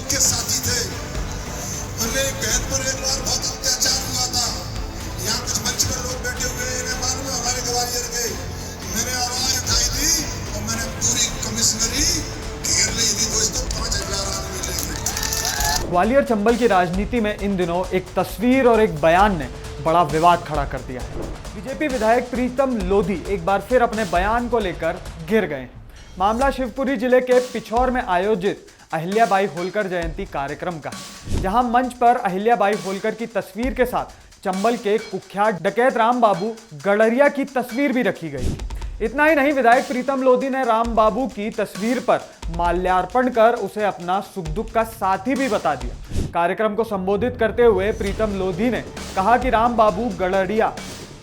के साथी थे। मेरी बहन पर एक बार बहुत अत्याचार हुआ था। यहाँ कुछ मंच पर लोग बैठे हुए, इन्हें मालूम है हमारे ग्वालियर के। मैंने आवाज उठाई थी और मैंने पूरी कमिश्नरी घेर ली थी दोस्तों, 5,000 आदमी लेके। ग्वालियर चंबल की राजनीति में इन दिनों एक तस्वीर और एक बयान ने बड़ा विवाद खड़ा कर दिया है। बीजेपी विधायक प्रीतम लोधी एक बार फिर अपने बयान को लेकर घिर गए हैं। मामला शिवपुरी जिले के पिछौर में आयोजित अहिल्याबाई होलकर जयंती कार्यक्रम का है, जहां मंच पर अहिल्याबाई होलकर की तस्वीर के साथ चंबल के कुख्यात डकैत राम बाबू गड़रिया की तस्वीर भी रखी गई। इतना ही नहीं, विधायक प्रीतम लोधी ने राम बाबू की तस्वीर पर माल्यार्पण कर उसे अपना सुख दुख का साथी भी बता दिया। कार्यक्रम को संबोधित करते हुए प्रीतम लोधी ने कहा कि राम बाबू गड़रिया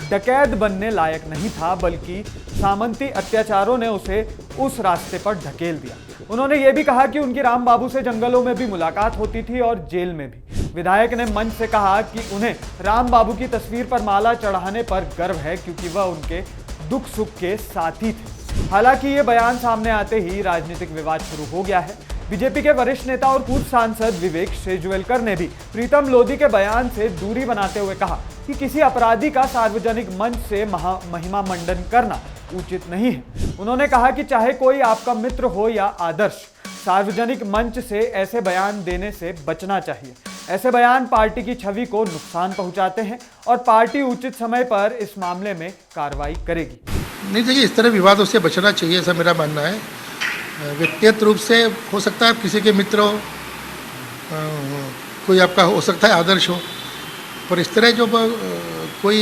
डकैत बनने लायक नहीं था, बल्कि सामंती अत्याचारों ने उसे उस रास्ते पर ढकेल दिया। उन्होंने ये भी कहा कि उनकी राम बाबू से जंगलों में भी मुलाकात होती थी और जेल में भी। विधायक ने मंच से कहा कि उन्हें राम बाबू की तस्वीर पर माला चढ़ाने पर गर्व है, क्योंकि वह उनके दुख सुख के साथी थे। हालांकि ये बयान सामने आते ही राजनीतिक विवाद शुरू हो गया है। बीजेपी के वरिष्ठ नेता और पूर्व सांसद विवेक शेजवलकर ने भी प्रीतम लोधी के बयान से दूरी बनाते हुए कहा कि किसी अपराधी का सार्वजनिक मंच से महिमा मंडन करना उचित नहीं है। उन्होंने कहा कि चाहे कोई आपका मित्र हो या आदर्श, सार्वजनिक मंच से ऐसे बयान देने से बचना चाहिए। ऐसे बयान पार्टी की छवि को नुकसान पहुंचाते हैं और पार्टी उचित समय पर इस मामले में कार्रवाई करेगी। नहीं, देखिए, इस तरह विवादों से बचना चाहिए, ऐसा मेरा मानना है। व्यक्तिगत रूप से हो सकता है आप किसी के मित्र हो, कोई आपका हो सकता है आदर्श हो, पर इस तरह जो कोई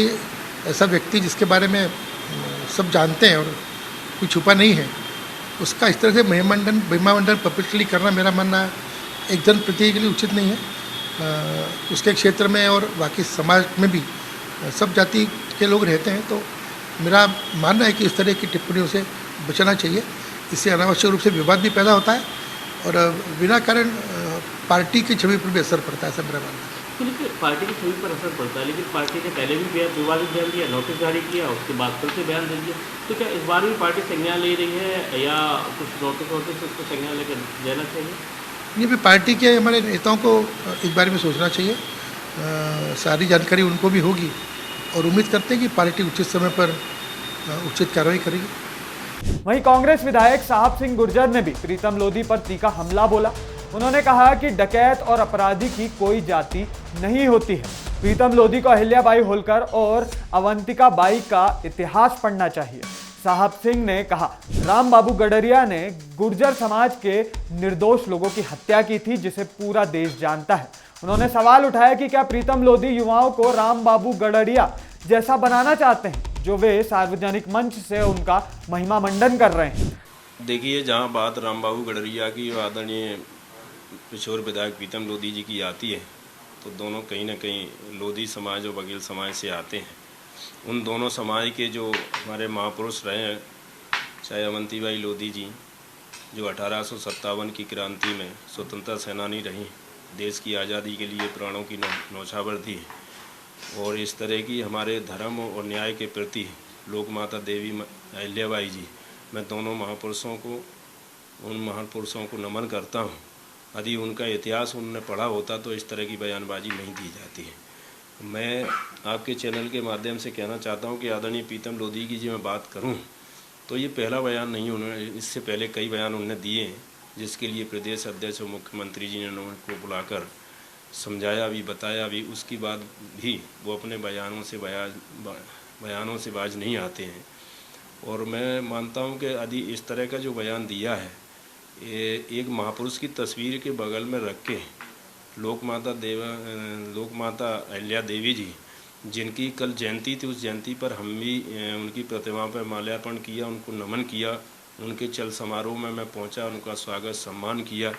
ऐसा व्यक्ति जिसके बारे में सब जानते हैं और कोई छुपा नहीं है, उसका इस तरह से महिमामंडन पब्लिकली करना, मेरा मानना है एक जनप्रतिनिधि के लिए उचित नहीं है। उसके क्षेत्र में और बाकी समाज में भी सब जाति के लोग रहते हैं, तो मेरा मानना है कि इस तरह की टिप्पणियों से बचना चाहिए। इससे अनावश्यक रूप से विवाद भी पैदा होता है और बिना कारण पार्टी की छवि पर भी असर पड़ता है, ऐसा मेरा मानना है। तो देखिए, पार्टी की छवि पर असर पड़ता है, लेकिन पार्टी ने पहले भी विवादित बयान दिया, नोटिस जारी किया, उसके बाद फिर से बयान दे दिया। तो क्या इस बार भी पार्टी संज्ञान ले रही है या कुछ नोटिस उसको संज्ञान लेकर देना चाहिए? ये भी पार्टी के हमारे नेताओं को इस बारे में सोचना चाहिए। सारी जानकारी उनको भी होगी और उम्मीद करते हैं कि पार्टी उचित समय पर उचित कार्रवाई करेगी। वहीं कांग्रेस विधायक साहब सिंह गुर्जर ने भी प्रीतम लोधी पर तीखा हमला बोला। उन्होंने कहा कि डकैत और अपराधी की कोई जाति नहीं होती है। प्रीतम लोधी को अहिल्याबाई होलकर और अवंतिका बाई का इतिहास पढ़ना चाहिए। साहब सिंह ने कहा, राम बाबू गड़रिया ने गुर्जर समाज के निर्दोष लोगों की हत्या की थी, जिसे पूरा देश जानता है। उन्होंने सवाल उठाया कि क्या प्रीतम लोधी युवाओं को राम बाबू गड़रिया जैसा बनाना चाहते हैं, जो वे सार्वजनिक मंच से उनका महिमा मंडन कर रहे हैं। देखिए, जहां बात राम बाबू गड़रिया की आदरणीय पिछोर विधायक प्रीतम लोधी जी की आती है, तो दोनों कहीं ना कहीं लोधी समाज और बघेल समाज से आते हैं। उन दोनों समाज के जो हमारे महापुरुष रहे हैं, चाहे अवंतीबाई लोधी जी, जो 1857 की क्रांति में स्वतंत्रता सेनानी रही, देश की आज़ादी के लिए प्राणों की न्यौछावर दी, और इस तरह की हमारे धर्म और न्याय के प्रति लोक माता देवी अहिल्याबाई जी, मैं दोनों महापुरुषों को, उन महापुरुषों को नमन करता हूँ। यदि उनका इतिहास उन्होंने पढ़ा होता तो इस तरह की बयानबाजी नहीं दी जाती है। मैं आपके चैनल के माध्यम से कहना चाहता हूँ कि आदरणीय प्रीतम लोधी की जी मैं बात करूँ तो ये पहला बयान नहीं, उन्होंने इससे पहले कई बयान उन्होंने दिए हैं, जिसके लिए प्रदेश अध्यक्ष और मुख्यमंत्री जी ने उनको बुलाकर समझाया भी, बताया भी। उसके बाद भी वो अपने बयानों से बाज नहीं आते हैं। और मैं मानता हूँ कि यदि इस तरह का जो बयान दिया है, एक महापुरुष की तस्वीर के बगल में रख के लोक माता अहिल्या देवी जी, जिनकी कल जयंती थी, उस जयंती पर हम भी उनकी प्रतिमा पर माल्यार्पण किया, उनको नमन किया, उनके चल समारोह में मैं पहुंचा, उनका स्वागत सम्मान किया।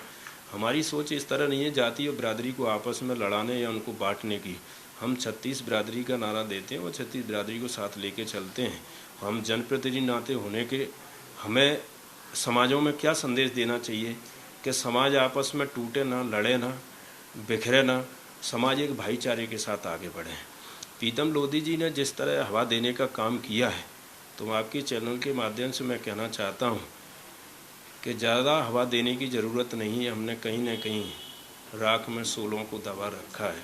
हमारी सोच इस तरह नहीं है जाति और बिरादरी को आपस में लड़ाने या उनको बांटने की। हम 36 बिरादरी का नारा देते हैं और 36 बिरादरी को साथ लेके चलते हैं। हम जनप्रतिनिधि नाते होने के हमें समाजों में क्या संदेश देना चाहिए कि समाज आपस में टूटे ना, लड़े ना, बिखरे ना, समाज एक भाईचारे के साथ आगे बढ़े। प्रीतम लोधी जी ने जिस तरह हवा देने का काम किया है, तो आपके चैनल के माध्यम से मैं कहना चाहता हूँ कि ज़्यादा हवा देने की ज़रूरत नहीं है। हमने कहीं ना कहीं राख में सोलों को दबा रखा है।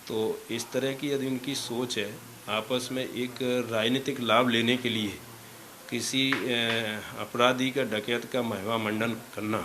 तो इस तरह की यदि उनकी सोच है, आपस में एक राजनीतिक लाभ लेने के लिए किसी अपराधी का, डकैत का महिमा मंडन करना,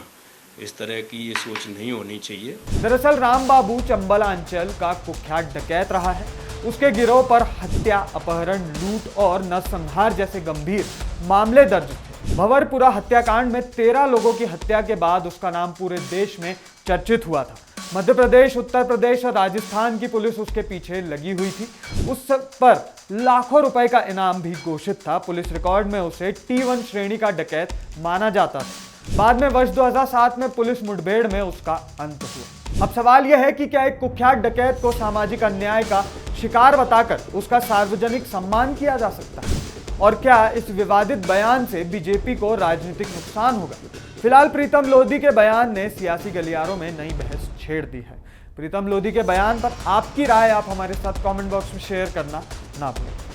इस तरह की ये सोच नहीं होनी चाहिए। दरअसल राम बाबू चंबल अंचल का कुख्यात डकैत रहा है। उसके गिरोह पर हत्या, अपहरण, लूट और नरसंहार जैसे गंभीर मामले दर्ज थे। भंवरपुरा हत्याकांड में 13 लोगों की हत्या के बाद उसका नाम पूरे देश में चर्चित हुआ था। मध्य प्रदेश, उत्तर प्रदेश और राजस्थान की पुलिस उसके पीछे लगी हुई थी। उस पर लाखों रुपए का इनाम भी घोषित था। पुलिस रिकॉर्ड में उसे T1 श्रेणी का डकैत माना जाता था। बाद में वर्ष 2007 में पुलिस मुठभेड़ में उसका अंत हुआ। अब सवाल यह है कि क्या एक कुख्यात डकैत को सामाजिक अन्याय का शिकार बताकर उसका सार्वजनिक सम्मान किया जा सकता है? और क्या इस विवादित बयान से बीजेपी को राजनीतिक नुकसान होगा? फिलहाल प्रीतम लोधी के बयान ने सियासी गलियारों में नई बहस छेड़ दी है। प्रीतम लोधी के बयान पर आपकी राय आप हमारे साथ कमेंट बॉक्स में शेयर करना ना भूलें।